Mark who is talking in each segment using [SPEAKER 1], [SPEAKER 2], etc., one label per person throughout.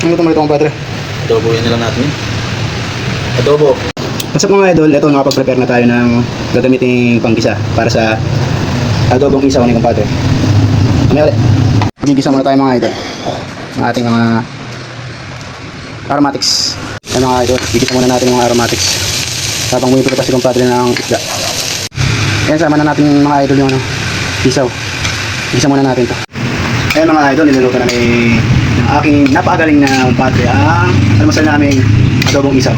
[SPEAKER 1] Ano ito mga padre?
[SPEAKER 2] Adobo yan lang natin. Adobo.
[SPEAKER 1] What's up mga idol? Ito nakapag-prepare na tayo ng gagamiting panggisa para sa adobong isaw ni kumpadre. Kami ulit. Magigisa muna tayo mga idol. Ang ating mga aromatics. Yan mga idol, gigisa muna natin yung mga aromatics. Habang bumipili pa si kumpadre ng isda. Yan, sama na natin mga idol yung isaw. Gigisa muna natin to. Ayan mga idol, niluluto na ni ng aking napakagaling na kumpadre ang almusal namin adobong isaw.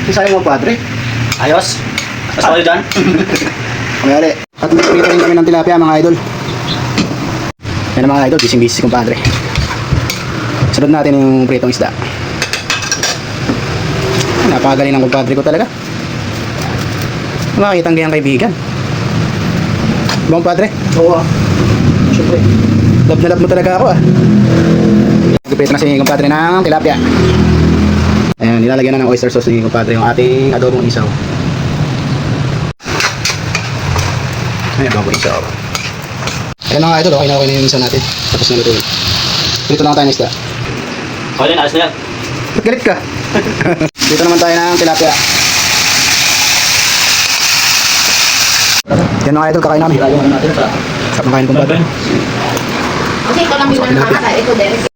[SPEAKER 1] Kung sa'yo mo, padre.
[SPEAKER 2] Ayos. Mas ako dyan.
[SPEAKER 1] Kumayali. At magpapita rin kami ng tilapia, mga idol. Yan ang mga idol, busy-busy kumpadre. Sunod natin yung pritong isda. Napakagaling ng kumpadre ko talaga. Makakita ang ganyang kaibigan. Bang padre?
[SPEAKER 2] Oo. Siyempre.
[SPEAKER 1] Love na love mo talaga ako ah. Nagpipita na si kumpadre ng tilapia. Ayan, nilalagyan na ng oyster sauce ni kumpadre yung ating adobong isaw. Ayan, adobong isaw. Ayan mga idol, okay na yung isaw natin. Tapos na lutuin. Dito lang tayo ng isda.
[SPEAKER 2] Okay din, ayos na yan.
[SPEAKER 1] Ba't galit ka? Dito naman tayo ng tilapia. Yan mga idol, kakain namin.
[SPEAKER 2] Ilayo natin sa...
[SPEAKER 1] Sarap na kain kumpadre.
[SPEAKER 3] Kasi ikaw lang bilang nakakala. Ito, Derek.